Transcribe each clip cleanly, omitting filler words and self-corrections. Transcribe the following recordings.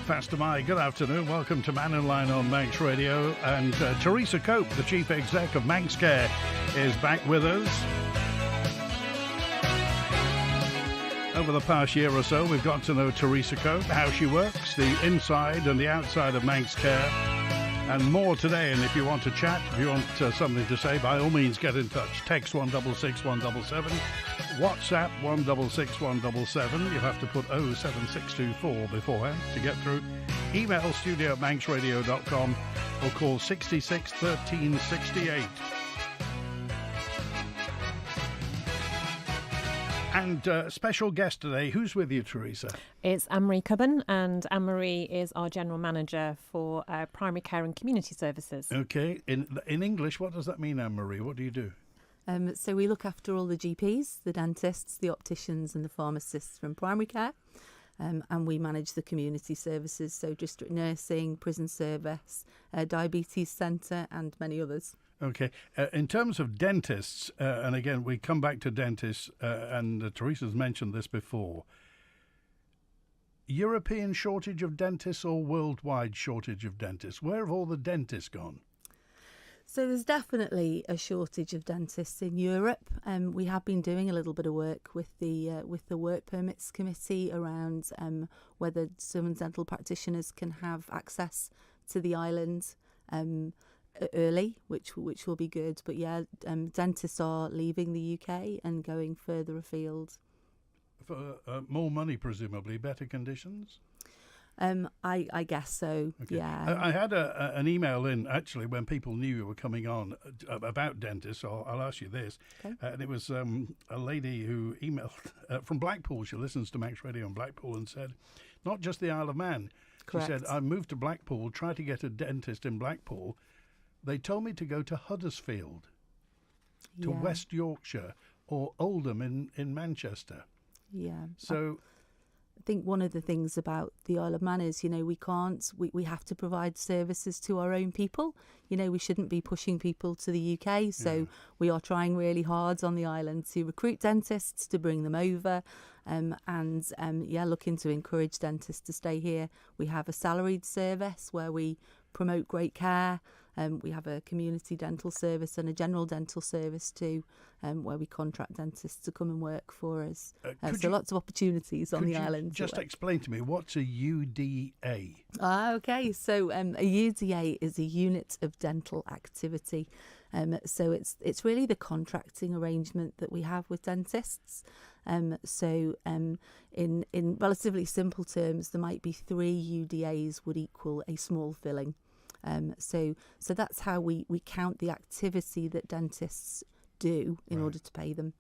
5 May. Good afternoon. Welcome to Mannin Line on Manx Radio. And Teresa Cope, the Chief Exec of Manx Care, is back with us. Over the past year or so, we've got to know Teresa Cope, how she works, the inside and the outside of Manx Care, and more today. And if you want to chat, if you want something to say, by all means get in touch. Text 166 177, WhatsApp 166 177. You have to put 07624 beforehand to get through. Email studio@manxradio.com or call 66 13 68. And special guest today, who's with you, Teresa? It's Annmarie Cubbon, and Annmarie is our General Manager for Primary Care and Community Services. Okay. In English, what does that mean, Annmarie? What do you do? So we look after all the GPs, the dentists, the opticians and the pharmacists from primary care. And we manage the community services, so district nursing, prison service, diabetes centre and many others. Okay. In terms of dentists, and again, we come back to dentists, and Teresa's mentioned this before, European shortage of dentists or worldwide shortage of dentists? Where have all the dentists gone? So there's definitely a shortage of dentists in Europe. We have been doing a little bit of work with the Work Permits Committee around whether some dental practitioners can have access to the island early, which will be good. But yeah, dentists are leaving the UK and going further afield. For more money, presumably, better conditions? I guess so, okay. Yeah. I had an email in, actually, when people knew you were coming on about dentists, so I'll ask you this. Okay. And it was a lady who emailed from Blackpool. She listens to Manx Radio in Blackpool and said, not just the Isle of Man. Correct. She said, I moved to Blackpool, tried to get a dentist in Blackpool. They told me to go to Huddersfield, to West Yorkshire, or Oldham in Manchester. Yeah. So I think one of the things about the Isle of Man is, we have to provide services to our own people. We shouldn't be pushing people to the UK. So we are trying really hard on the island to recruit dentists, to bring them over, looking to encourage dentists to stay here. We have a salaried service where we promote great care. We have a community dental service and a general dental service too, where we contract dentists to come and work for us. So lots of opportunities on the island. Just explain to me, what's a UDA? Okay, so a UDA is a unit of dental activity. So it's really the contracting arrangement that we have with dentists. In relatively simple terms, there might be 3 UDAs would equal a small filling. So that's how we count the activity that dentists do in order to pay them.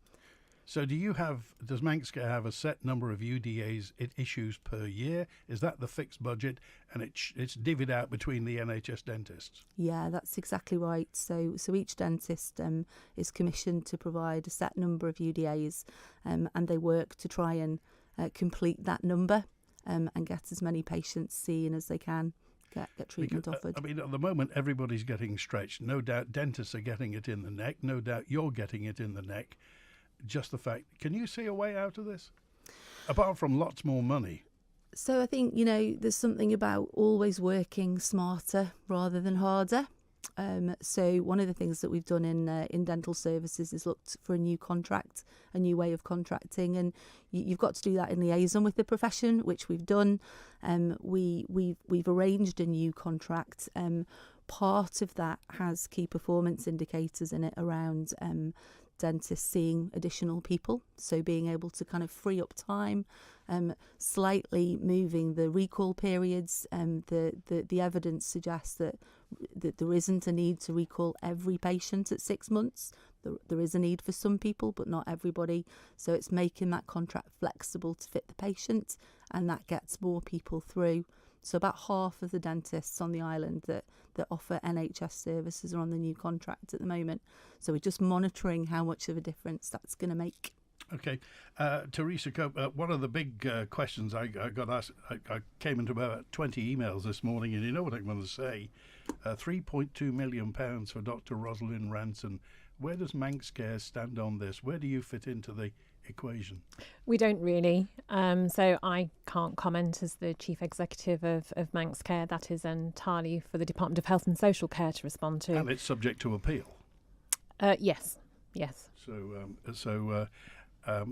So does Manx Care have a set number of UDAs it issues per year? Is that the fixed budget, and it's divvied out between the NHS dentists? Yeah, that's exactly right. So each dentist is commissioned to provide a set number of UDAs, and they work to try and complete that number and get as many patients seen as they can. Get treatment offered. I mean, at the moment, everybody's getting stretched. No doubt dentists are getting it in the neck. No doubt you're getting it in the neck. Just the fact, can you see a way out of this? Apart from lots more money. So I think, there's something about always working smarter rather than harder. So one of the things that we've done in dental services is looked for a new contract, a new way of contracting, and you've got to do that in liaison with the profession, which we've done. We've arranged a new contract. Part of that has key performance indicators in it around dentists seeing additional people, so being able to kind of free up time, slightly moving the recall periods. The evidence suggests that there isn't a need to recall every patient at 6 months. There is a need for some people, but not everybody. So it's making that contract flexible to fit the patient, and that gets more people through. So about half of the dentists on the island that offer NHS services are on the new contract at the moment. So we're just monitoring how much of a difference that's going to make. Okay. Teresa Cope, one of the big questions I got asked, I came into about 20 emails this morning, and you know what I'm going to say. £3.2 million for Dr. Rosalind Ranson Where does Manx Care stand on this? Where do you fit into the equation? We don't really. So I can't comment as the Chief Executive of Manx Care. That is entirely for the Department of Health and Social Care to respond to. And it's subject to appeal. Yes. So, I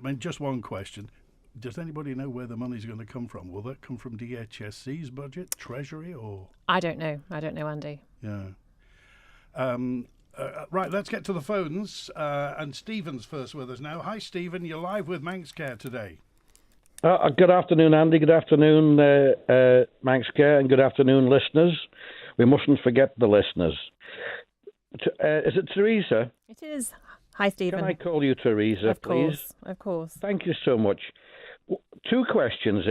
mean, just one question. Does anybody know where the money's going to come from? Will that come from DHSC's budget, Treasury, or...? I don't know, Andy. Yeah. Right, let's get to the phones. And Stephen's first with us now. Hi, Stephen. You're live with Manx Care today. Good afternoon, Andy. Good afternoon, Manx Care, and good afternoon, listeners. We mustn't forget the listeners. Is it Teresa? It is. Hi, Stephen. Can I call you Teresa, please? Of course. Thank you so much. Two questions,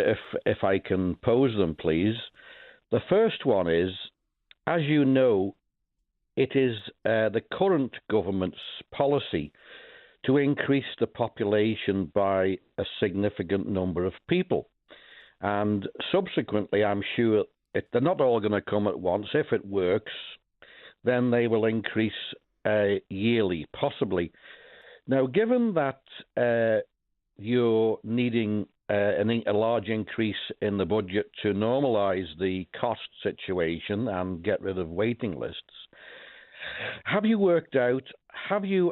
if I can pose them, please. The first one is, as you know, it is the current government's policy to increase the population by a significant number of people. And subsequently, I'm sure they're not all going to come at once. If it works, then they will increase yearly, possibly. Now, given that you're needing a large increase in the budget to normalise the cost situation and get rid of waiting lists, have you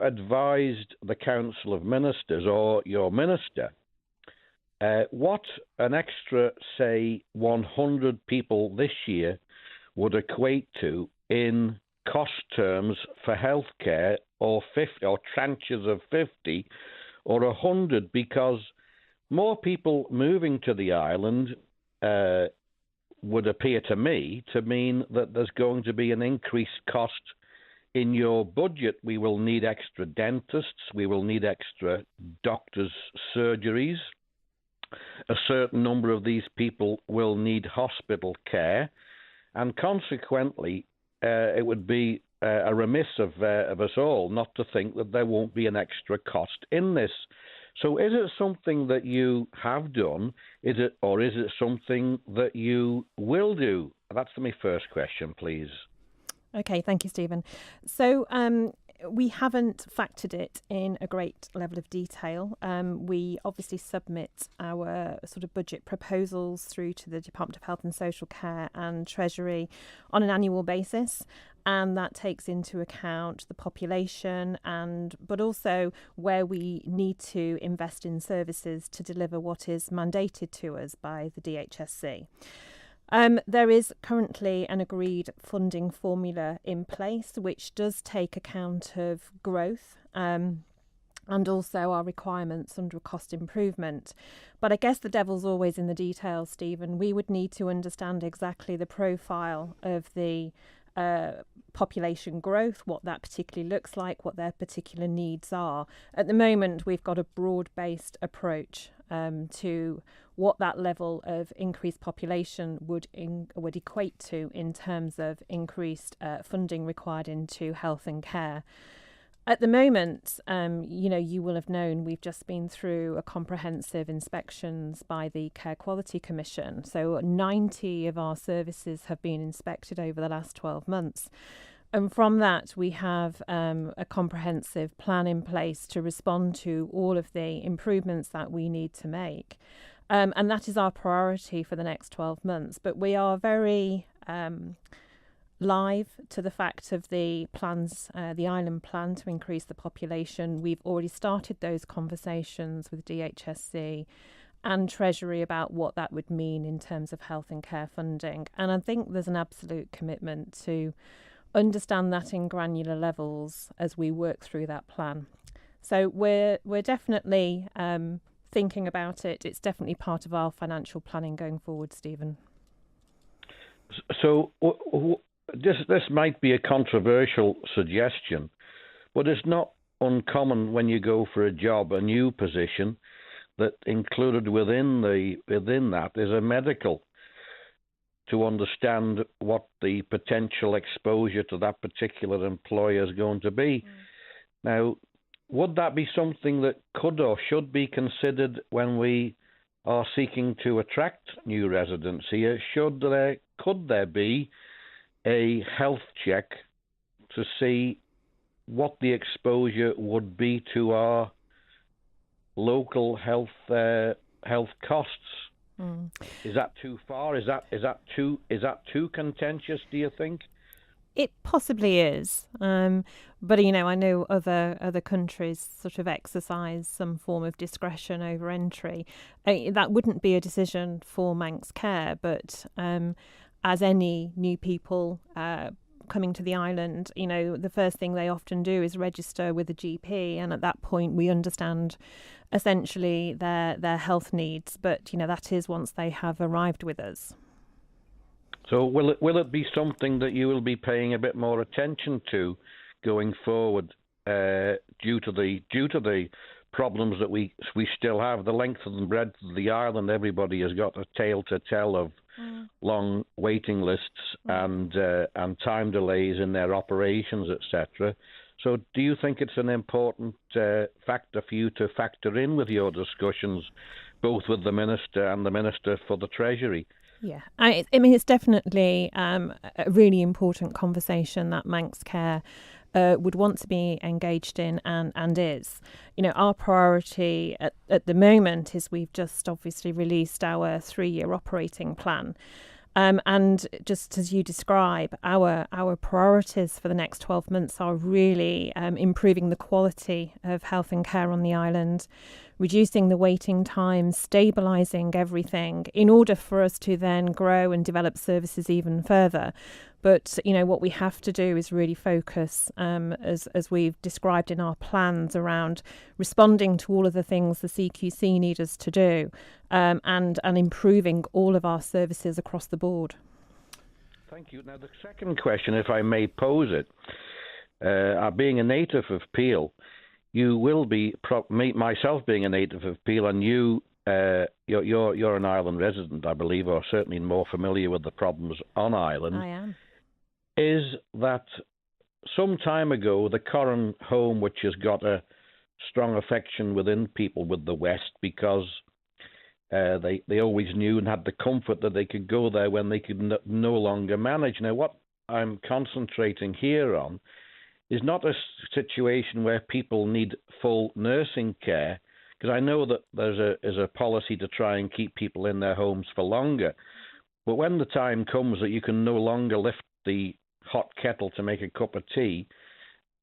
advised the Council of Ministers or your minister what an extra, say, 100 people this year would equate to in cost terms for healthcare, or 50 or tranches of 50 or 100, because more people moving to the island would appear to me to mean that there's going to be an increased cost in your budget. We will need extra dentists, we will need extra doctors' surgeries. A certain number of these people will need hospital care, and consequently, it would be a remiss of us all not to think that there won't be an extra cost in this. So is it something that you have done, or is it something that you will do? That's my first question, please. Okay, thank you, Stephen. So we haven't factored it in a great level of detail. We obviously submit our sort of budget proposals through to the Department of Health and Social Care and Treasury on an annual basis. And that takes into account the population but also where we need to invest in services to deliver what is mandated to us by the DHSC. There is currently an agreed funding formula in place, which does take account of growth and also our requirements under a cost improvement. But I guess the devil's always in the details, Stephen. We would need to understand exactly the profile of the population growth, what that particularly looks like, what their particular needs are. At the moment, we've got a broad-based approach to what that level of increased population would equate to in terms of increased funding required into health and care. At the moment, you will have known we've just been through a comprehensive inspections by the Care Quality Commission. So 90 of our services have been inspected over the last 12 months. And from that, we have a comprehensive plan in place to respond to all of the improvements that we need to make. And that is our priority for the next 12 months. But we are very live to the fact of the plans, the island plan to increase the population. We've already started those conversations with DHSC and Treasury about what that would mean in terms of health and care funding. And I think there's an absolute commitment to understand that in granular levels as we work through that plan. So we're definitely thinking about it. It's definitely part of our financial planning going forward, Stephen. So this might be a controversial suggestion, but it's not uncommon when you go for a job, a new position, that included within that is a medical, to understand what the potential exposure to that particular employer is going to be. Now, would that be something that could or should be considered when we are seeking to attract new residents here? Could there be a health check to see what the exposure would be to our local health costs? Is that too far? Is that too contentious, do you think? It possibly is, but I know other countries sort of exercise some form of discretion over entry. That wouldn't be a decision for Manx Care, but as any new people coming to the island, the first thing they often do is register with a GP, and at that point we understand essentially their health needs. But that is once they have arrived with us. So will it be something that you will be paying a bit more attention to going forward, due to the problems that we still have, the length and breadth of the island? Everybody has got a tale to tell of long waiting lists and time delays in their operations, etc. So do you think it's an important factor for you to factor in with your discussions, both with the Minister and the Minister for the Treasury? Yeah, I mean, it's definitely a really important conversation that Manx Care would want to be engaged in and is. Our priority at the moment is we've just obviously released our 3-year operating plan. And just as you describe, our priorities for the next 12 months are really improving the quality of health and care on the island, reducing the waiting times, stabilising everything in order for us to then grow and develop services even further. But, what we have to do is really focus, as we've described in our plans, around responding to all of the things the CQC need us to do, and improving all of our services across the board. Thank you. Now, the second question, if I may pose it, being a native of Peel, you will be, myself being a native of Peel, and you're an island resident, I believe, or certainly more familiar with the problems on island. I am. Is that some time ago, the Corran home, which has got a strong affection within people with the West, because they always knew and had the comfort that they could go there when they could no longer manage. Now, what I'm concentrating here on is not a situation where people need full nursing care, because I know that there's a policy to try and keep people in their homes for longer. But when the time comes that you can no longer lift the hot kettle to make a cup of tea,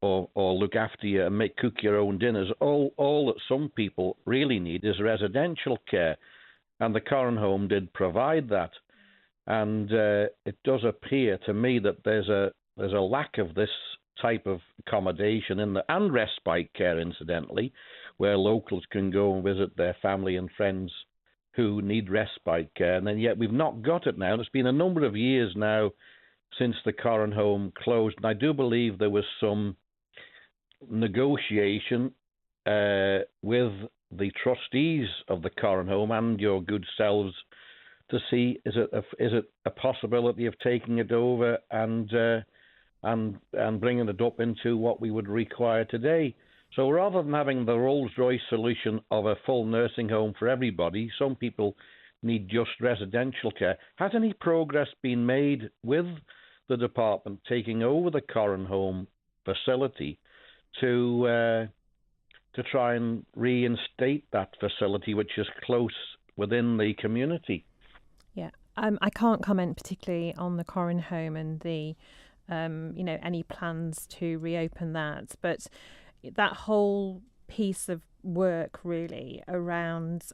or look after you and cook your own dinners, all that some people really need is residential care, and the Corran home did provide that. And it does appear to me that there's a lack of this type of accommodation and respite care, incidentally, where locals can go and visit their family and friends who need respite care, and then yet we've not got it now. It's been a number of years now since the Corran home closed, and I do believe there was some negotiation with the trustees of the Corran home and your good selves to see is it a possibility of taking it over and bringing it up into what we would require today. So rather than having the Rolls-Royce solution of a full nursing home for everybody, some people need just residential care. Has any progress been made with the department taking over the Corran home facility to try and reinstate that facility, which is close within the community? Yeah, I can't comment particularly on the Corran home and the any plans to reopen that, but that whole piece of work really around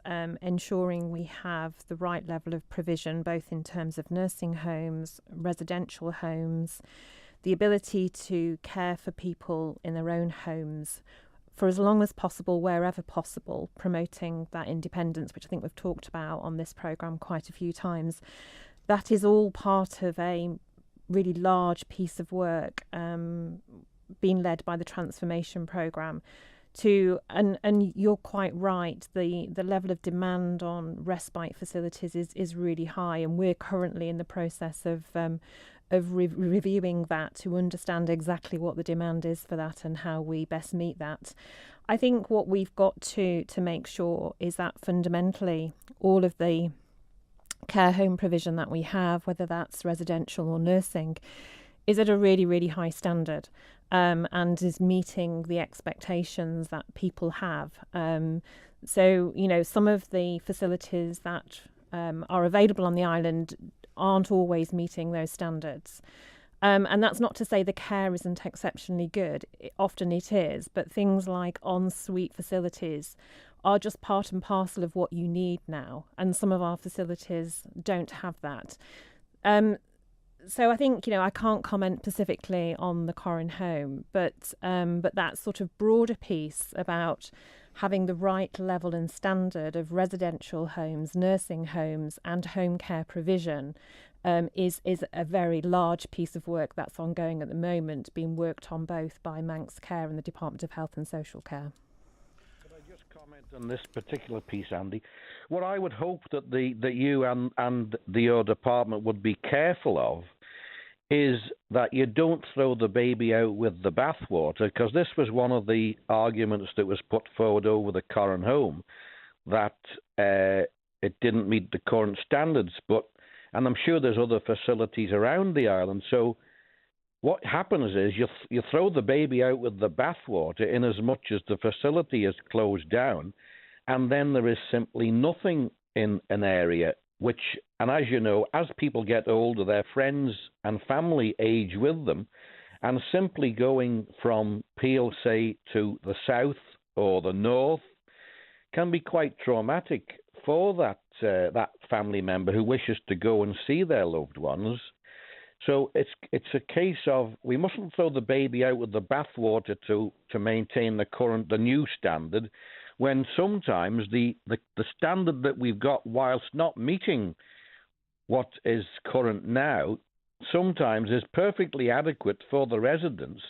ensuring we have the right level of provision, both in terms of nursing homes, residential homes, the ability to care for people in their own homes for as long as possible, wherever possible, promoting that independence, which I think we've talked about on this programme quite a few times. That is all part of a really large piece of work being led by the transformation programme. And you're quite right, the level of demand on respite facilities is really high, and we're currently in the process of reviewing that to understand exactly what the demand is for that and how we best meet that. I think what we've got to make sure is that fundamentally all of the care home provision that we have, whether that's residential or nursing, is at a really, really high standard, and is meeting the expectations that people have. So, some of the facilities that are available on the island aren't always meeting those standards. And that's not to say the care isn't exceptionally good. Often it is, but things like en-suite facilities are just part and parcel of what you need now. And some of our facilities don't have that. So I think, I can't comment specifically on the Corrin home, but that sort of broader piece about having the right level and standard of residential homes, nursing homes and home care provision is a very large piece of work that's ongoing at the moment, being worked on both by Manx Care and the Department of Health and Social Care. Could I just comment on this particular piece, Andy? What I would hope that you and your department would be careful of is that you don't throw the baby out with the bathwater, because this was one of the arguments that was put forward over the Corrin home, that it didn't meet the current standards. And I'm sure there's other facilities around the island. So what happens is you throw the baby out with the bathwater in as much as the facility is closed down, and then there is simply nothing in an area and as you know, as people get older, their friends and family age with them, and simply going from Peel, say, to the south or the north can be quite traumatic for that family member who wishes to go and see their loved ones. So it's a case of we mustn't throw the baby out with the bathwater to maintain the new standard, when sometimes the standard that we've got, whilst not meeting what is current now, sometimes is perfectly adequate for the residents,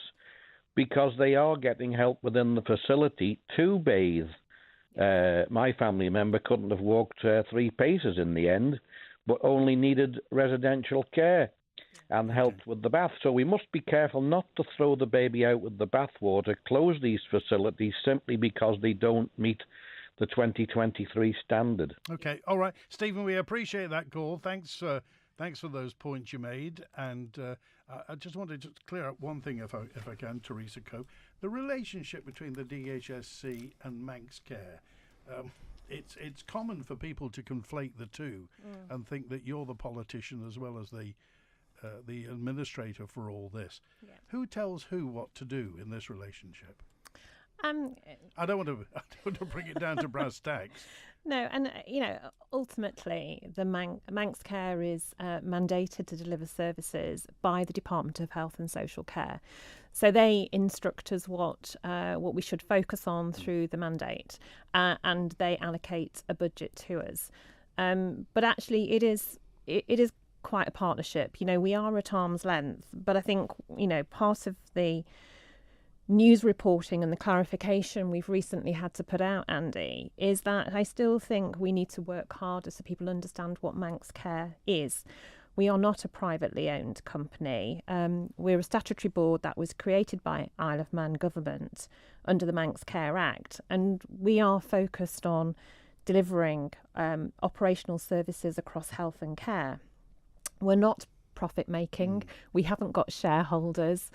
because they are getting help within the facility to bathe. My family member couldn't have walked 3 paces in the end, but only needed residential care and helped with the bath. So we must be careful not to throw the baby out with the bathwater, close these facilities simply because they don't meet the 2023 standard. Okay, all right. Stephen, we appreciate that call. Thanks for those points you made. And I just wanted to clear up one thing, if I can, Teresa Cope. The relationship between the DHSC and Manx Care. It's common for people to conflate the two and think that you're the politician as well as the administrator for all this. Yeah. Who tells who what to do in this relationship? I don't want to bring it down to brass tacks. No, and ultimately, the Manx Care is mandated to deliver services by the Department of Health and Social Care. So they instruct us what we should focus on through the mandate, and they allocate a budget to us. But actually, it is quite a partnership. We are at arm's length, but I think part of the news reporting and the clarification we've recently had to put out, Andy, is that I still think we need to work harder so people understand what Manx Care is. We are not a privately owned company. We're a statutory board that was created by Isle of Man government under the Manx Care Act, and we are focused on delivering operational services across health and care. We're not profit making. We haven't got shareholders.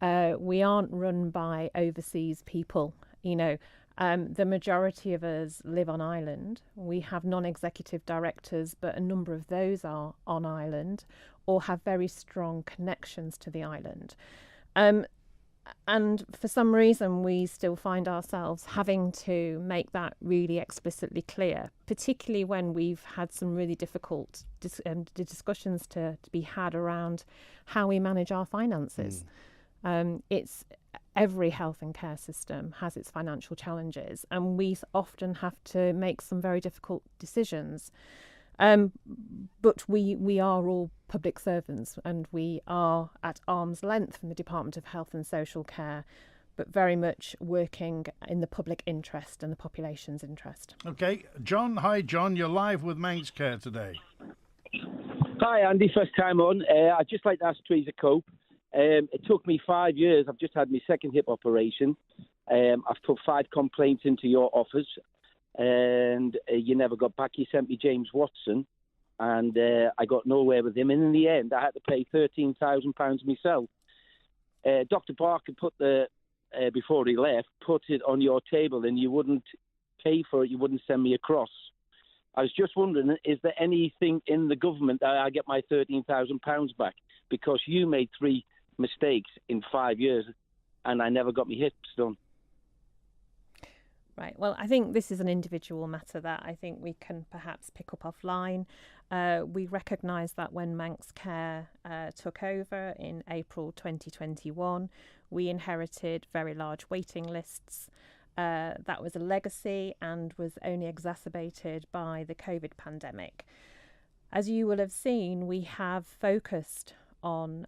We aren't run by overseas people. The majority of us live on island. We have non-executive directors, but a number of those are on island or have very strong connections to the island. And for some reason, we still find ourselves having to make that really explicitly clear, particularly when we've had some really difficult discussions to be had around how we manage our finances. It's every health and care system has its financial challenges, and we often have to make some very difficult decisions. But we are all public servants, and we are at arm's length from the Department of Health and Social Care, but very much working in the public interest and the population's interest. Okay, John. Hi, John. You're live with Manx Care today. Hi, Andy. First time on. I'd just like to ask Teresa Cope. It took me 5 years. I've just had my second hip operation. I've put 5 complaints into your office, and you never got back. You sent me James Watson. and I got nowhere with him. And in the end, I had to pay £13,000 myself. Dr. Barker put before he left, put it on your table, and you wouldn't pay for it. You wouldn't send me across. I was just wondering, is there anything in the government that I get my £13,000 back? Because you made 3 mistakes in 5 years, and I never got my hips done. Right. Well, I think this is an individual matter that I think we can perhaps pick up offline. We recognise that when Manx Care took over in April 2021, we inherited very large waiting lists. That was a legacy and was only exacerbated by the COVID pandemic. As you will have seen, we have focused on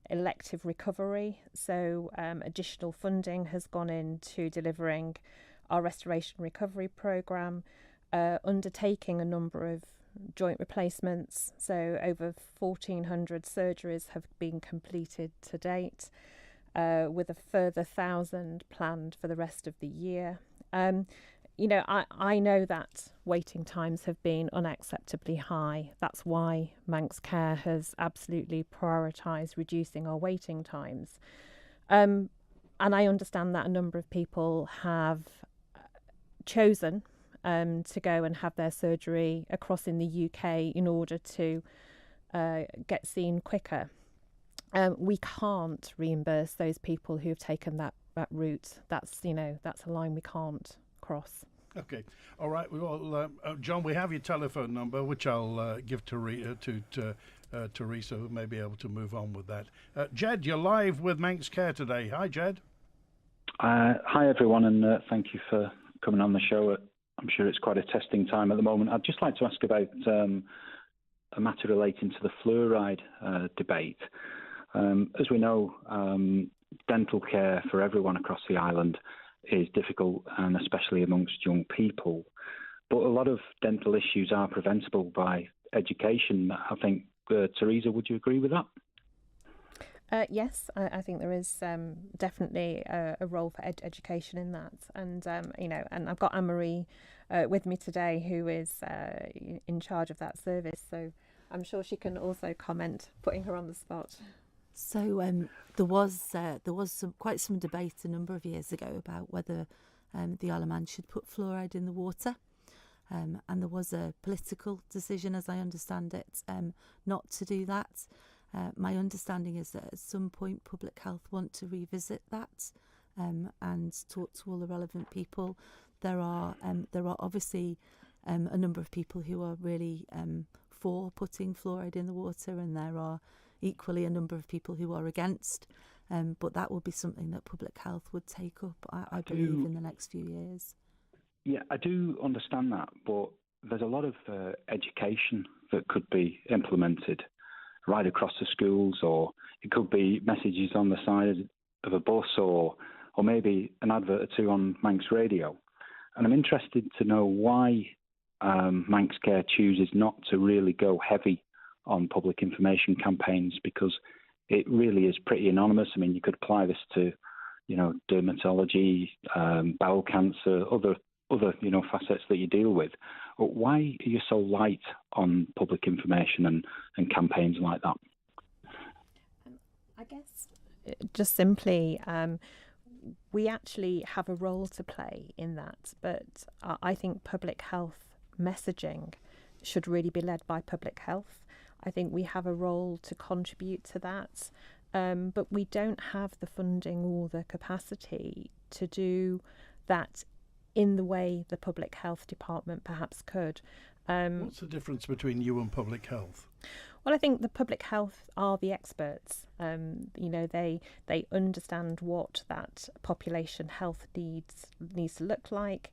elective recovery. So additional funding has gone into delivering our restoration recovery programme, undertaking a number of joint replacements. So over 1,400 surgeries have been completed to date, with a further 1,000 planned for the rest of the year. I know that waiting times have been unacceptably high. That's why Manx Care has absolutely prioritised reducing our waiting times. And I understand that a number of people have chosen to go and have their surgery across in the UK in order to get seen quicker. We can't reimburse those people who have taken that route. That's a line we can't cross. Okay, all right. John, we have your telephone number, which I'll give to Teresa, who may be able to move on with that. Jed, you're live with Manx Care today. Hi, Jed. Hi, everyone, and thank you for coming on the show. I'm sure it's quite a testing time at the moment. I'd just like to ask about a matter relating to the fluoride debate. As we know, dental care for everyone across the island is difficult, and especially amongst young people. But a lot of dental issues are preventable by education. I think, Teresa, would you agree with that? Yes, I think there is definitely a role for education in that, and and I've got Annmarie with me today, who is in charge of that service. So I'm sure she can also comment, putting her on the spot. So there was quite some debate a number of years ago about whether the Isle of Man should put fluoride in the water, and there was a political decision, as I understand it, not to do that. My understanding is that at some point Public Health want to revisit that and talk to all the relevant people. There are obviously a number of people who are really for putting fluoride in the water, and there are equally a number of people who are against. But that will be something that Public Health would take up, I believe, in the next few years. Yeah, I do understand that, but there's a lot of education that could be implemented right across the schools, or it could be messages on the side of a bus, or maybe an advert or two on Manx radio. And I'm interested to know why Manx Care chooses not to really go heavy on public information campaigns, because it really is pretty anonymous. I mean, you could apply this to, dermatology, bowel cancer, other facets that you deal with. But why are you so light on public information and campaigns like that? I guess just simply, we actually have a role to play in that, but I think public health messaging should really be led by Public Health. I think we have a role to contribute to that, but we don't have the funding or the capacity to do that in the way the Public Health Department perhaps could. What's the difference between you and Public Health? Well, I think the Public Health are the experts. They understand what that population health needs to look like.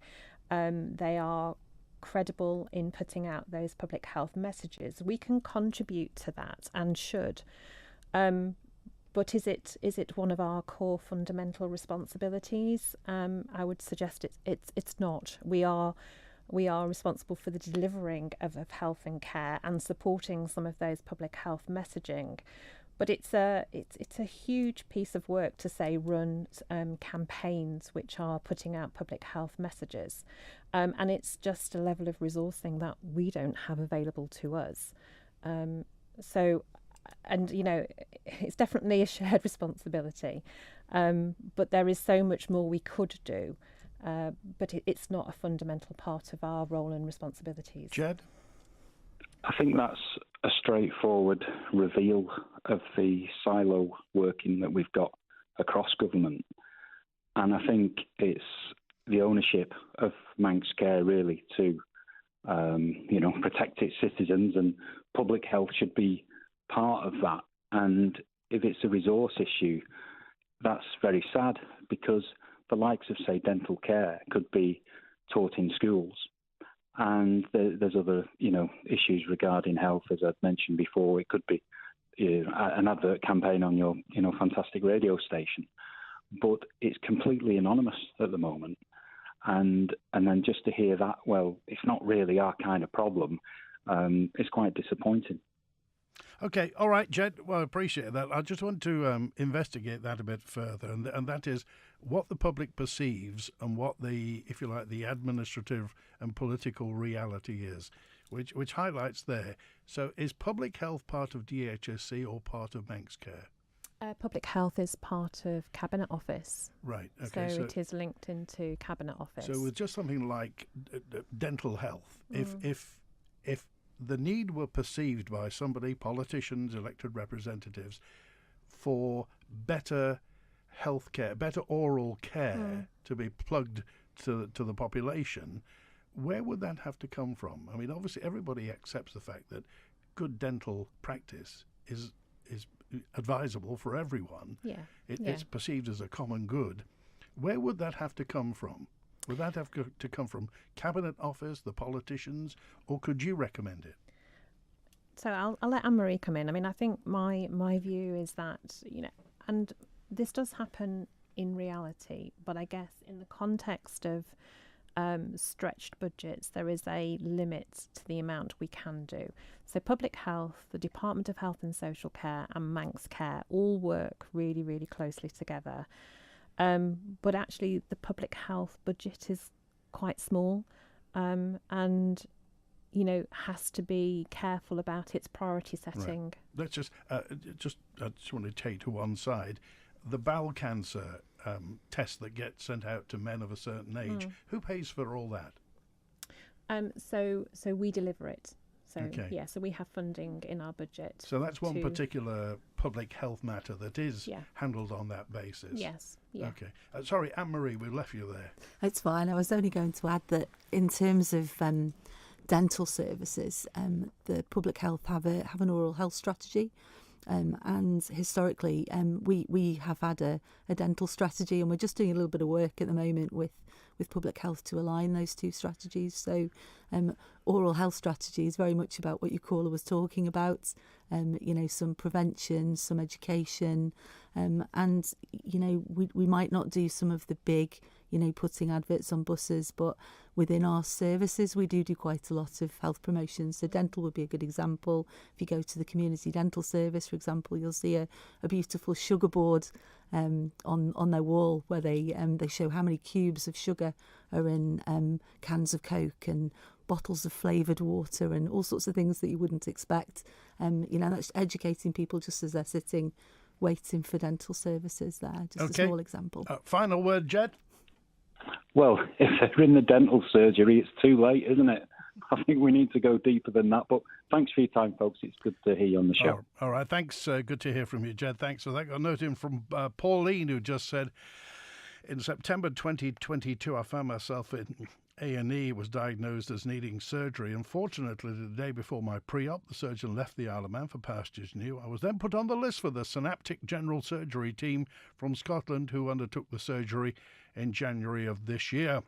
They are credible in putting out those public health messages. We can contribute to that and should. But is it one of our core fundamental responsibilities? I would suggest it's not. We are responsible for the delivering of health and care and supporting some of those public health messaging. But it's a huge piece of work to say run campaigns which are putting out public health messages, and it's just a level of resourcing that we don't have available to us. So, and it's definitely a shared responsibility, but there is so much more we could do, but it's not a fundamental part of our role and responsibilities. Jed? I think that's a straightforward reveal of the silo working that we've got across government. And I think it's the ownership of Manx Care really to, protect its citizens, and public health should be part of that. And if it's a resource issue, that's very sad, because the likes of, say, dental care could be taught in schools. And there's other, issues regarding health, as I've mentioned before. It could be an advert campaign on your, fantastic radio station, but it's completely anonymous at the moment. And then just to hear that, well, it's not really our kind of problem, it's quite disappointing. Okay, all right, Jed. Well, I appreciate that. I just want to investigate that a bit further, and that is what the public perceives and what the, if you like, the administrative and political reality is, which highlights there. So, is public health part of DHSC or part of Manx Care? Public health is part of Cabinet Office. Right. Okay. So it is linked into Cabinet Office. So with just something like dental health, if the need were perceived by somebody, politicians, elected representatives, for better health care, better oral care to be plugged to the population, where would that have to come from? I mean, obviously everybody accepts the fact that good dental practice is advisable for everyone. Yeah. It's perceived as a common good. Where would that have to come from? Would that have to come from Cabinet Office, the politicians, or could you recommend it? So I'll let Annmarie come in. I mean, I think my view is that, and this does happen in reality, but I guess in the context of stretched budgets, there is a limit to the amount we can do. So public health, the Department of Health and Social Care and Manx Care all work really, really closely together. But actually the public health budget is quite small, and has to be careful about its priority setting. Right. Let's I just want to take to one side the bowel cancer test that gets sent out to men of a certain age. Who pays for all that? So we deliver it. So okay. So we have funding in our budget. So that's one particular public health matter that is handled on that basis. Yes. Yeah. Okay. Sorry, Annmarie, we left you there. It's fine. I was only going to add that in terms of dental services, the public health have an oral health strategy. And historically, we have had a dental strategy, and we're just doing a little bit of work at the moment with public health to align those two strategies. So oral health strategy is very much about what your caller was talking about, some prevention, some education, and, we might not do some of the big, putting adverts on buses, but within our services, we do quite a lot of health promotion. So dental would be a good example. If you go to the community dental service, for example, you'll see a beautiful sugar board on their wall where they show how many cubes of sugar are in cans of Coke and bottles of flavoured water and all sorts of things that you wouldn't expect. That's educating people just as they're sitting waiting for dental services there. Just a small example. Final word, Jed? Well, if they're in the dental surgery, it's too late, isn't it? I think we need to go deeper than that. But thanks for your time, folks. It's good to hear you on the show. All right. Thanks. Good to hear from you, Jed. Thanks for that. I got a note in from Pauline, who just said, in September 2022, I found myself in A&E, was diagnosed as needing surgery. Unfortunately, the day before my pre-op, the surgeon left the Isle of Man for pastures new. I was then put on the list for the synaptic general surgery team from Scotland who undertook the surgery in January of this year.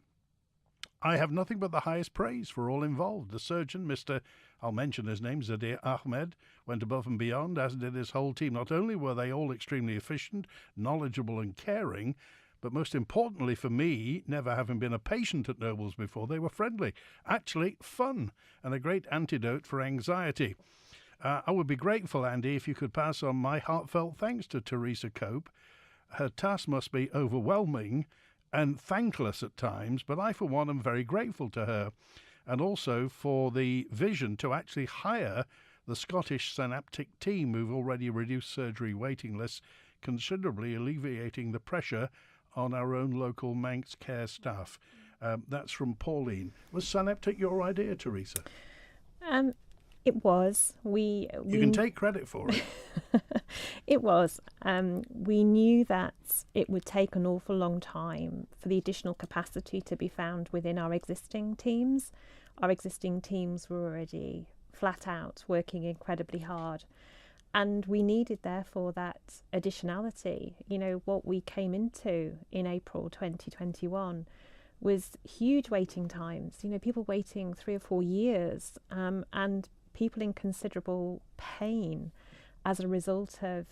I have nothing but the highest praise for all involved. The surgeon, Mr. I'll mention his name, Zadir Ahmed, went above and beyond, as did his whole team. Not only were they all extremely efficient, knowledgeable and caring, but most importantly for me, never having been a patient at Nobles before, they were friendly, actually fun, and a great antidote for anxiety. I would be grateful, Andy, if you could pass on my heartfelt thanks to Teresa Cope. Her task must be overwhelming and thankless at times, but I, for one, am very grateful to her, and also for the vision to actually hire the Scottish synaptic team who've already reduced surgery waiting lists, considerably alleviating the pressure on our own local Manx care staff. That's from Pauline. Was synaptic your idea, Teresa? It was. You can take credit for it. It was. We knew that it would take an awful long time for the additional capacity to be found within our existing teams. Our existing teams were already flat out, working incredibly hard. And we needed, therefore, that additionality. You know, what we came into in April 2021 was huge waiting times. You know, people waiting 3 or 4 years, and people in considerable pain as a result of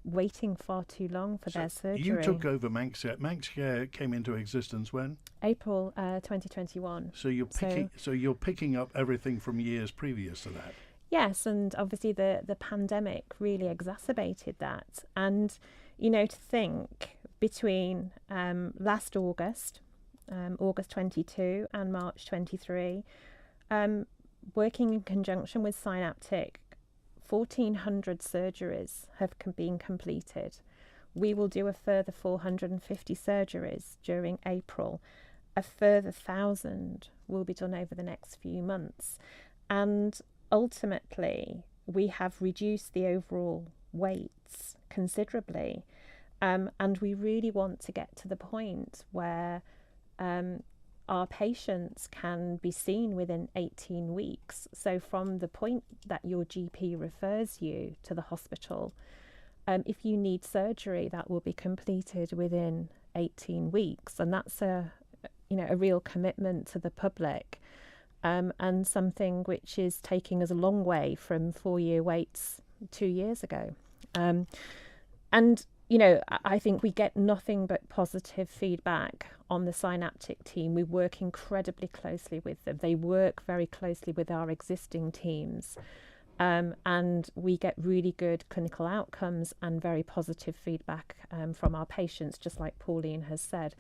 waiting far too long for their surgery. You took over Manx Care. Manx Care came into existence when? April 2021. So you're picking up everything from years previous to that. Yes, and obviously the pandemic really exacerbated that. And, you know, to think between last August, August 22 and March 23, working in conjunction with Synaptic, 1,400 surgeries have been completed. We will do a further 450 surgeries during April. A further 1,000 will be done over the next few months. And ultimately, we have reduced the overall waits considerably. And we really want to get to the point where our patients can be seen within 18 weeks. So from the point that your GP refers you to the hospital, if you need surgery, that will be completed within 18 weeks. And that's a real commitment to the public, and something which is taking us a long way from 4-year waits 2 years ago. And you know, I think we get nothing but positive feedback on the Synaptic team. We work incredibly closely with them. They work very closely with our existing teams. And we get really good clinical outcomes and very positive feedback from our patients, just like Pauline has said.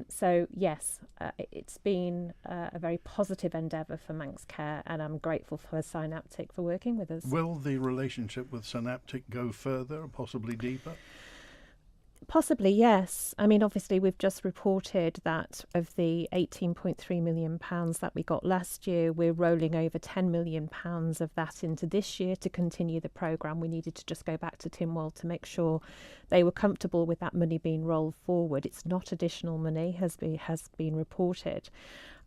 So yes, it's been a very positive endeavour for Manx Care, and I'm grateful for Synaptic for working with us. Will the relationship with Synaptic go further, possibly deeper? Possibly, yes. I mean, obviously, we've just reported that of the £18.3 million that we got last year, we're rolling over £10 million of that into this year to continue the programme. We needed to just go back to Tynwald to make sure they were comfortable with that money being rolled forward. It's not additional money, has been reported.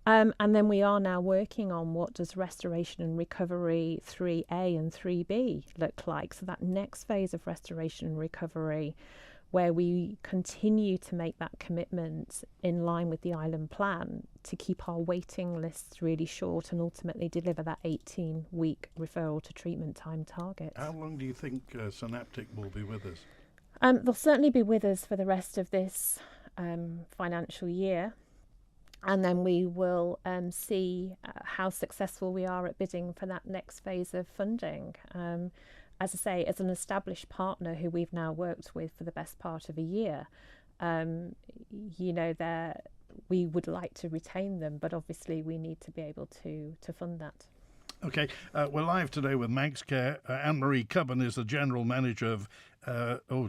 And then we are now working on what does restoration and recovery 3A and 3B look like. So that next phase of restoration and recovery, where we continue to make that commitment in line with the Island Plan to keep our waiting lists really short and ultimately deliver that 18-week referral to treatment time target. How long do you think Synaptic will be with us? They'll certainly be with us for the rest of this financial year. And then we will see how successful we are at bidding for that next phase of funding. As I say, as an established partner who we've now worked with for the best part of a year, we would like to retain them, but obviously we need to be able to fund that. Okay, we're live today with Manx Care. Annmarie Cubbon is the General Manager of,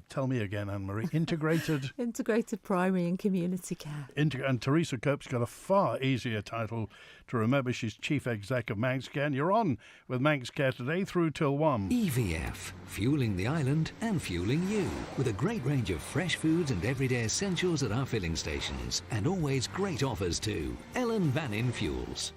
tell me again, Annmarie, Integrated Primary and Community Care. And Teresa Cope's got a far easier title to remember. She's Chief Exec of Manx Care, and you're on with Manx Care today through till 1. EVF, fueling the island and fueling you. With a great range of fresh foods and everyday essentials at our filling stations. And always great offers too. Mannin Fuels.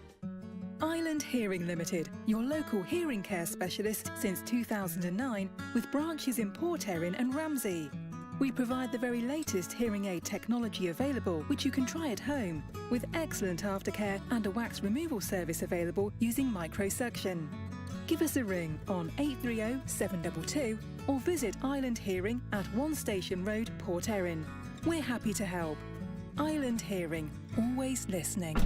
Island Hearing Limited, your local hearing care specialist since 2009, with branches in Port Erin and Ramsey. We provide the very latest hearing aid technology available, which you can try at home, with excellent aftercare and a wax removal service available using microsuction. Give us a ring on 830 722 or visit Island Hearing at 1 Station Road, Port Erin. We're happy to help. Island Hearing, always listening.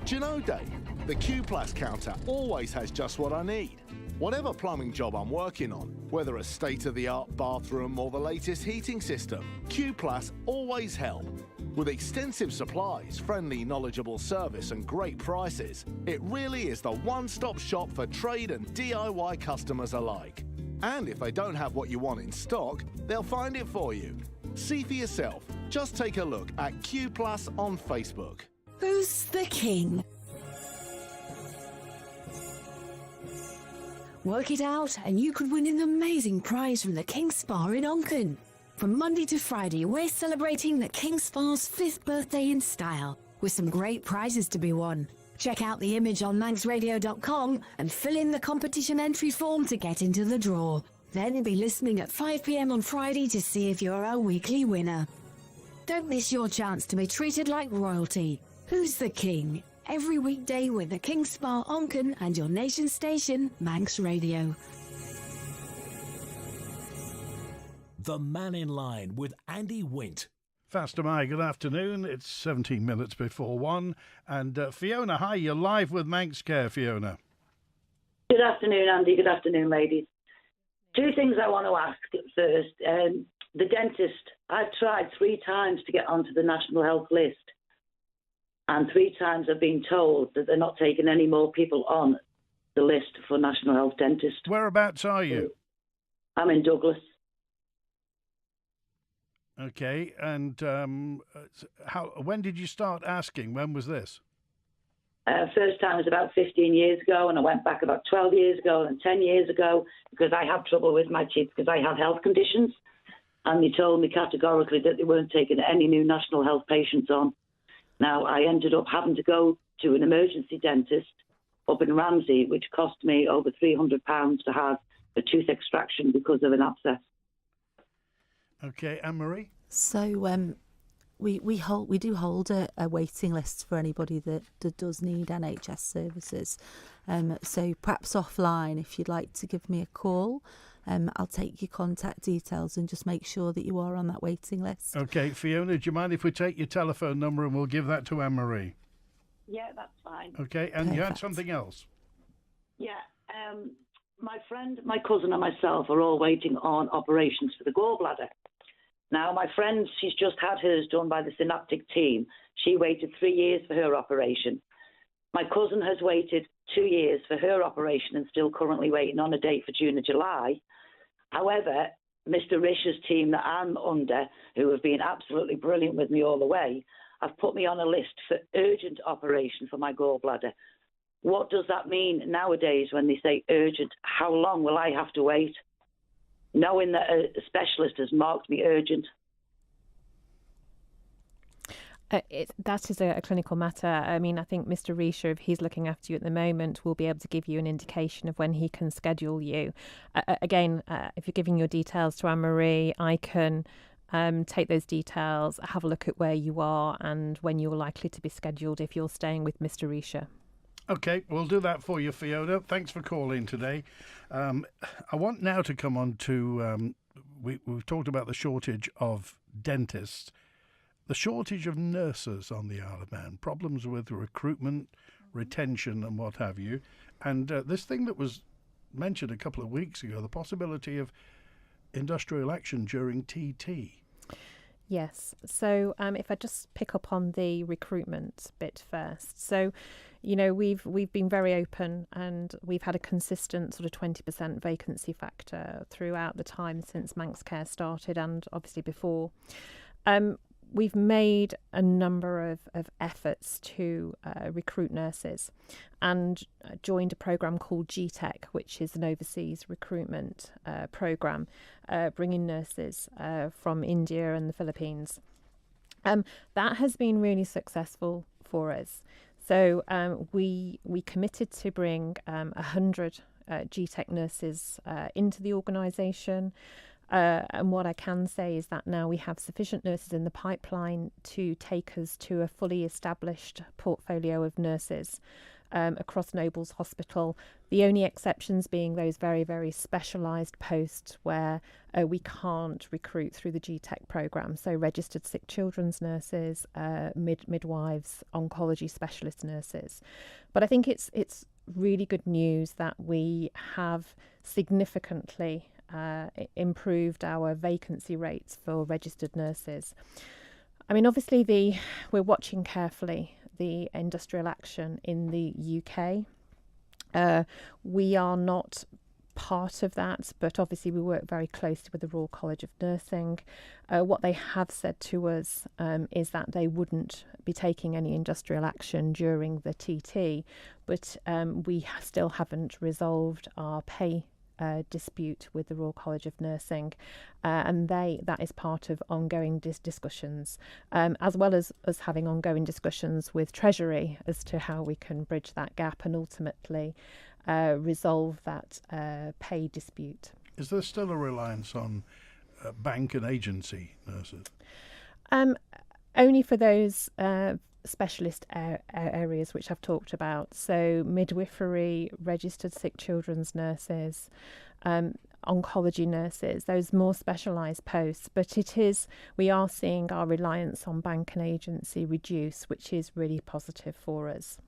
Do you know, Dave, the Q Plus counter always has just what I need. Whatever plumbing job I'm working on, whether a state-of-the-art bathroom or the latest heating system, Q Plus always help. With extensive supplies, friendly, knowledgeable service and great prices, it really is the one-stop shop for trade and DIY customers alike. And if they don't have what you want in stock, they'll find it for you. See for yourself. Just take a look at Q Plus on Facebook. Who's the king? Work it out and you could win an amazing prize from the King Spa in Onken. From Monday to Friday, we're celebrating the King Spa's 5th birthday in style, with some great prizes to be won. Check out the image on manxradio.com and fill in the competition entry form to get into the draw. Then be listening at 5 p.m. on Friday to see if you're our weekly winner. Don't miss your chance to be treated like royalty. Who's the king? Every weekday with the King Spa Onken and your nation station, Manx Radio. The Mannin Line with Andy Wint. Faster Mai, good afternoon. It's 17 minutes before 1. And Fiona, hi, you're live with Manx Care, Fiona. Good afternoon, Andy. Good afternoon, ladies. Two things I want to ask first. The dentist, I've tried 3 times to get onto the National Health list. And 3 times I've been told that they're not taking any more people on the list for National Health dentist. Whereabouts are you? I'm in Douglas. Okay, and when did you start asking? When was this? First time was about 15 years ago, and I went back about 12 years ago and 10 years ago because I had trouble with my teeth because I have health conditions. And they told me categorically that they weren't taking any new National Health patients on. Now, I ended up having to go to an emergency dentist up in Ramsey, which cost me over £300 to have a tooth extraction because of an abscess. Okay, Annmarie? So we do hold a waiting list for anybody that does need NHS services. So perhaps offline, if you'd like to give me a call, I'll take your contact details and just make sure that you are on that waiting list. Okay, Fiona, do you mind if we take your telephone number and we'll give that to Annmarie? Yeah, that's fine. Okay, and you had something else? Yeah, my friend, my cousin and myself are all waiting on operations for the gallbladder. Now, my friend, she's just had hers done by the synaptic team. She waited 3 years for her operation. My cousin has waited 2 years for her operation and still currently waiting on a date for June or July. However, Mr. Rish's team that I'm under, who have been absolutely brilliant with me all the way, have put me on a list for urgent operation for my gallbladder. What does that mean nowadays when they say urgent? How long will I have to wait? Knowing that a specialist has marked me urgent. That is a clinical matter. I mean, I think Mr. Risha, if he's looking after you at the moment, will be able to give you an indication of when he can schedule you. Again, if you're giving your details to Annmarie, I can take those details, have a look at where you are and when you're likely to be scheduled if you're staying with Mr. Risha. Okay, we'll do that for you, Fiona. Thanks for calling today. I want now to come on to, we've talked about the shortage of dentists, the shortage of nurses on the Isle of Man, problems with recruitment, retention and what have you. And this thing that was mentioned a couple of weeks ago, the possibility of industrial action during TT. Yes. So if I just pick up on the recruitment bit first. So, you know, we've been very open and we've had a consistent sort of 20% vacancy factor throughout the time since Manx Care started and obviously before. We've made a number of efforts to recruit nurses and joined a programme called GTEC, which is an overseas recruitment programme, bringing nurses from India and the Philippines. That has been really successful for us. So we committed to bring 100 GTEC nurses into the organisation. And what I can say is that now we have sufficient nurses in the pipeline to take us to a fully established portfolio of nurses across Nobles Hospital. The only exceptions being those very, very specialised posts where we can't recruit through the GTEC programme. So registered sick children's nurses, midwives, oncology specialist nurses. But I think it's really good news that we have significantly improved our vacancy rates for registered nurses. I mean, obviously, we're watching carefully the industrial action in the UK. We are not part of that, but obviously we work very closely with the Royal College of Nursing. What they have said to us is that they wouldn't be taking any industrial action during the TT, but we still haven't resolved our pay dispute with the Royal College of Nursing, and that is part of ongoing discussions, as well as us having ongoing discussions with Treasury as to how we can bridge that gap and ultimately resolve that pay dispute. Is there still a reliance on bank and agency nurses? Only for those specialist areas which I've talked about, so midwifery, registered sick children's nurses, oncology nurses, those more specialised posts. But we are seeing our reliance on bank and agency reduce, which is really positive for us.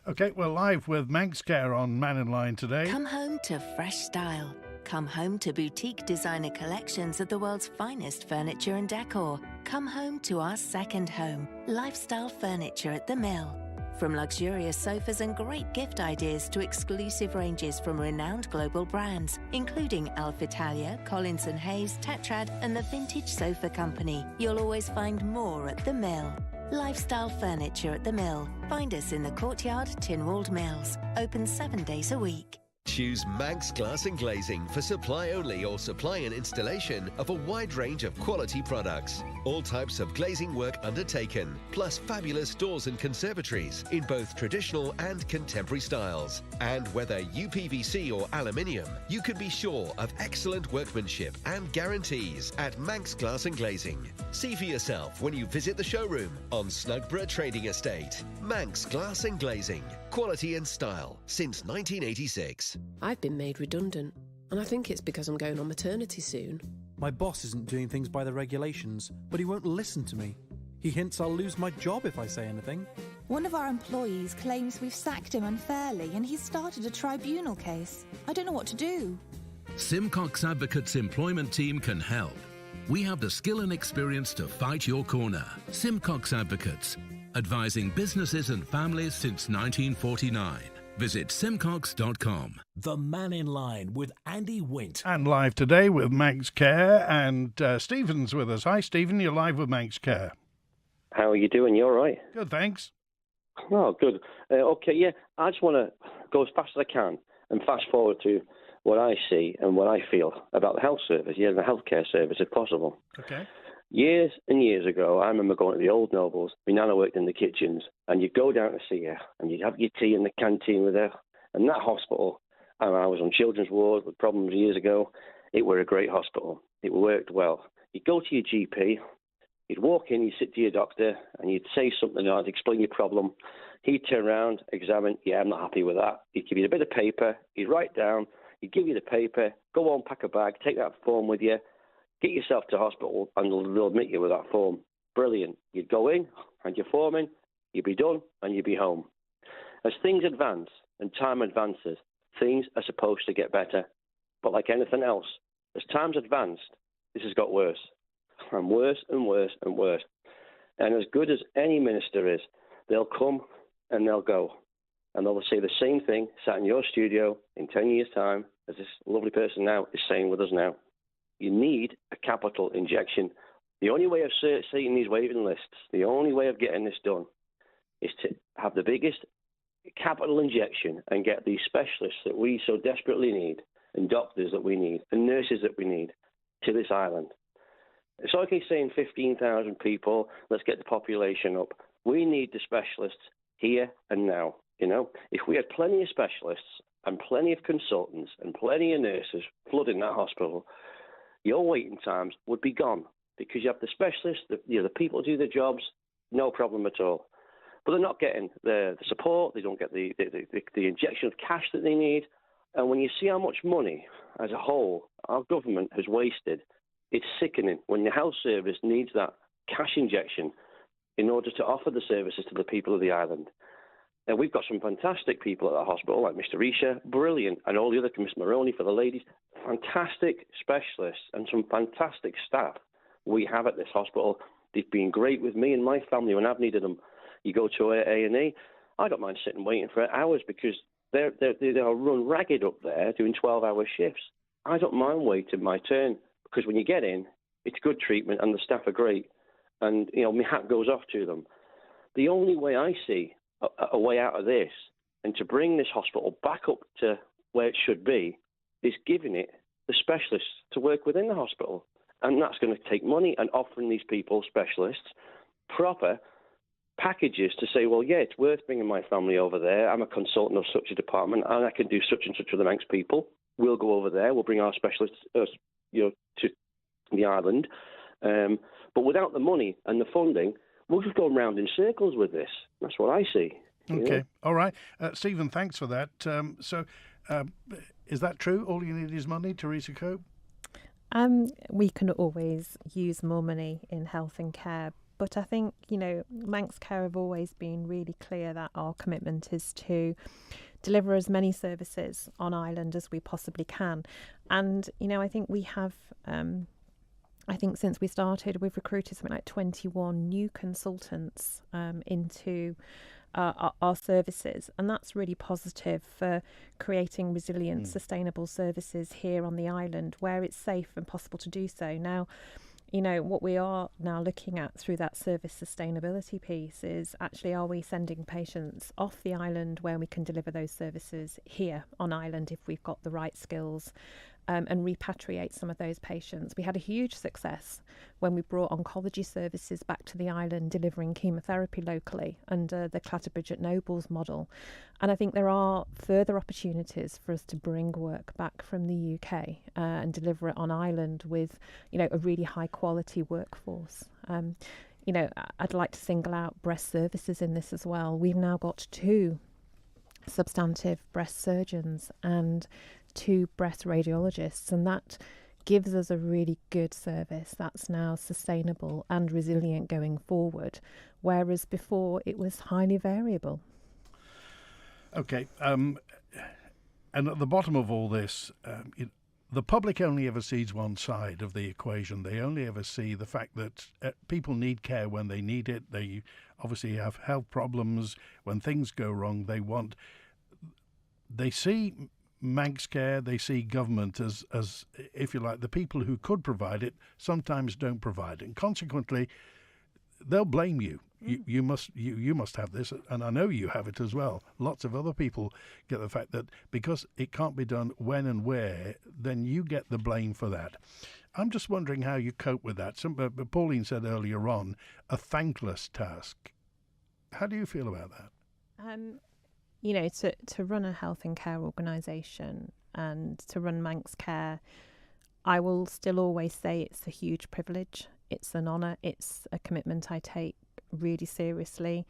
Okay, we're live with Manx Care on Mannin Line today. Come home to fresh style. Come home to boutique designer collections of the world's finest furniture and decor. Come home to our second home, lifestyle furniture at the Mill. From luxurious sofas and great gift ideas to exclusive ranges from renowned global brands, including Alf Italia, Collins & Hayes, Tetrad and the Vintage Sofa Company. You'll always find more at the Mill. Lifestyle furniture at the Mill. Find us in the Courtyard, Tinwald Mills. Open 7 days a week. Choose Manx Glass and Glazing for supply only or supply and installation of a wide range of quality products. All types of glazing work undertaken, plus fabulous doors and conservatories in both traditional and contemporary styles. And whether UPVC or aluminium, you can be sure of excellent workmanship and guarantees at Manx Glass and Glazing. See for yourself when you visit the showroom on Snugborough Trading Estate. Manx Glass and Glazing. Quality and style since 1986. I've been made redundant, and I think it's because I'm going on maternity soon. My boss isn't doing things by the regulations, but he won't listen to me. He hints I'll lose my job if I say anything. One of our employees claims we've sacked him unfairly, and he's started a tribunal case. I don't know what to do. Simcox Advocates Employment Team can help. We have the skill and experience to fight your corner. Simcox Advocates, advising businesses and families since 1949. Visit simcox.com. The Mannin Line with Andy Wint. And live today with Manx Care, and Stephen's with us. Hi, Stephen. You're live with Manx Care. How are you doing? You all right? Good, thanks. Oh, good. Okay, yeah. I just want to go as fast as I can and fast forward to what I see and what I feel about the health service, the healthcare service, if possible. Okay. Years and years ago, I remember going to the old nobles. My nana worked in the kitchens, and you'd go down to see her, and you'd have your tea in the canteen with her. And that hospital, and I was on children's ward with problems years ago, it were a great hospital. It worked well. You'd go to your GP, you'd walk in, you'd sit to your doctor, and you'd say something, I'd explain your problem. He'd turn around, examine, yeah, I'm not happy with that. He'd give you a bit of paper, he'd write down, he'd give you the paper, go on, pack a bag, take that form with you, get yourself to hospital, and they'll admit you with that form. Brilliant. You'd go in, hand your form in, you'd be done, and you'd be home. As things advance and time advances, things are supposed to get better. But like anything else, as time's advanced, this has got worse. And worse and worse and worse. And as good as any minister is, they'll come and they'll go. And they'll say the same thing sat in your studio in 10 years' time as this lovely person now is saying with us now. You need a capital injection. The only way of seeing these waiting lists, the only way of getting this done is to have the biggest capital injection and get these specialists that we so desperately need, and doctors that we need, and nurses that we need to this island. It's okay saying 15,000 people, let's get the population up. We need the specialists here and now. You know, if we had plenty of specialists and plenty of consultants and plenty of nurses flooding that hospital, your waiting times would be gone because you have the specialists, the people who do the jobs, no problem at all. But they're not getting the support, they don't get the injection of cash that they need. And when you see how much money as a whole our government has wasted, it's sickening when the health service needs that cash injection in order to offer the services to the people of the island. Now, we've got some fantastic people at the hospital, like Miss Teresa, brilliant, and all the other, Miss Maroney for the ladies, fantastic specialists and some fantastic staff we have at this hospital. They've been great with me and my family when I've needed them. You go to A&E, I don't mind sitting waiting for hours because they are run ragged up there doing 12-hour shifts. I don't mind waiting my turn because when you get in, it's good treatment and the staff are great. And, my hat goes off to them. The only way I see a way out of this and to bring this hospital back up to where it should be is giving it the specialists to work within the hospital. And that's going to take money and offering these people, specialists, proper packages to say, well, yeah, it's worth bringing my family over there. I'm a consultant of such a department and I can do such and such with the Manx people. We'll go over there. We'll bring our specialists, to the island. But without the money and the funding, we'll just go round in circles with this. That's what I see. Okay. All right. Stephen, thanks for that. Is that true? All you need is money, Teresa Cope? We can always use more money in health and care. But I think, Manx Care have always been really clear that our commitment is to deliver as many services on island as we possibly can. And, I think we have... I think since we started, we've recruited something like 21 new consultants into our services, and that's really positive for creating resilient, sustainable services here on the island where it's safe and possible to do so. Now, what we are now looking at through that service sustainability piece is actually, are we sending patients off the island where we can deliver those services here on island if we've got the right skills, and repatriate some of those patients. We had a huge success when we brought oncology services back to the island, delivering chemotherapy locally under the Clatterbridge at Nobles model. And I think there are further opportunities for us to bring work back from the UK and deliver it on island with, a really high quality workforce. I'd like to single out breast services in this as well. We've now got 2 substantive breast surgeons and 2 breast radiologists, and that gives us a really good service that's now sustainable and resilient going forward, whereas before it was highly variable. Okay, and at the bottom of all this, the public only ever sees one side of the equation. They only ever see the fact that people need care when they need it. They obviously have health problems. When things go wrong, they see Manx Care, they see government as, if you like, the people who could provide it sometimes don't provide it. And consequently, they'll blame you. You must have this, and I know you have it as well. Lots of other people get the fact that because it can't be done when and where, then you get the blame for that. I'm just wondering how you cope with that. Pauline said earlier on, a thankless task. How do you feel about that? To run a health and care organisation and to run Manx Care, I will still always say it's a huge privilege. It's an honour. It's a commitment I take really seriously.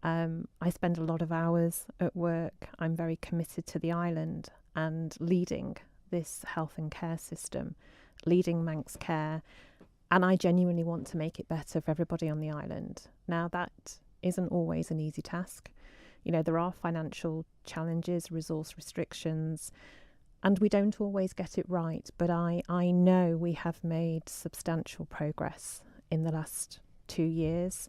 I spend a lot of hours at work. I'm very committed to the island and leading this health and care system, leading Manx Care, and I genuinely want to make it better for everybody on the island. Now, that isn't always an easy task. There are financial challenges, resource restrictions, and we don't always get it right. But I know we have made substantial progress in the last 2 years.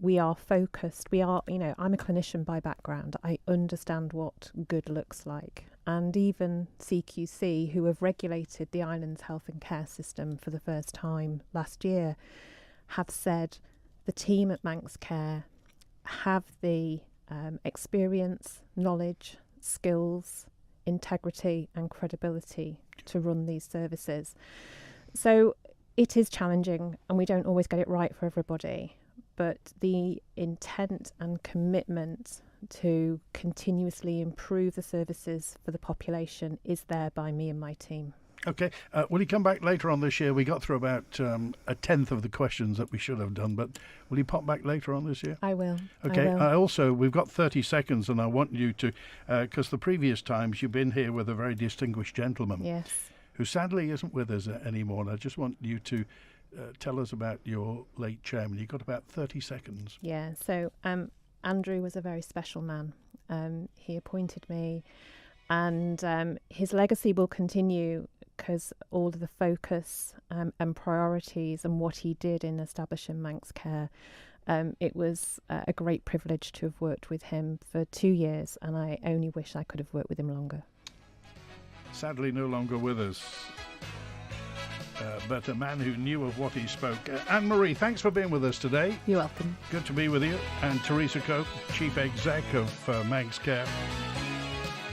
We are focused. I'm a clinician by background. I understand what good looks like. And even CQC, who have regulated the island's health and care system for the first time last year, have said the team at Manx Care have the experience, knowledge, skills, integrity and credibility to run these services. So it is challenging and we don't always get it right for everybody, but the intent and commitment to continuously improve the services for the population is there by me and my team. Okay. Will you come back later on this year? We got through about a tenth of the questions that we should have done, but will you pop back later on this year? I will. Okay. I will. We've got 30 seconds, and I want you to, because the previous times you've been here with a very distinguished gentleman. Yes. Who sadly isn't with us anymore. And I just want you to tell us about your late chairman. You've got about 30 seconds. Yeah. So Andrew was a very special man. He appointed me, and his legacy will continue because all of the focus and priorities and what he did in establishing Manx Care. It was a great privilege to have worked with him for 2 years, and I only wish I could have worked with him longer. Sadly no longer with us, but a man who knew of what he spoke. Annmarie, thanks for being with us today. You're welcome. Good to be with you. And Teresa Cope, Chief Exec of Manx Care.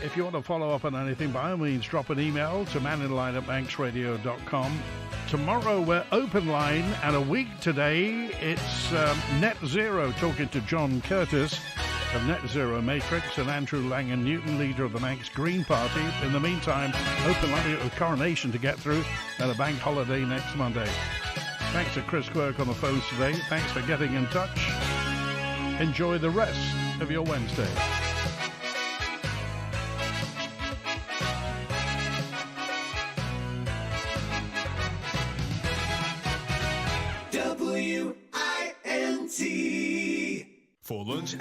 If you want to follow up on anything, by all means, drop an email to manninline@manxradio.com. Tomorrow we're open line, and a week today it's Net Zero, talking to John Curtis of Net Zero Matrix and Andrew Langan Newton, leader of the Manx Green Party. In the meantime, open line with Coronation to get through, and a bank holiday next Monday. Thanks to Chris Quirk on the phones today. Thanks for getting in touch. Enjoy the rest of your Wednesday. WINT. For lunch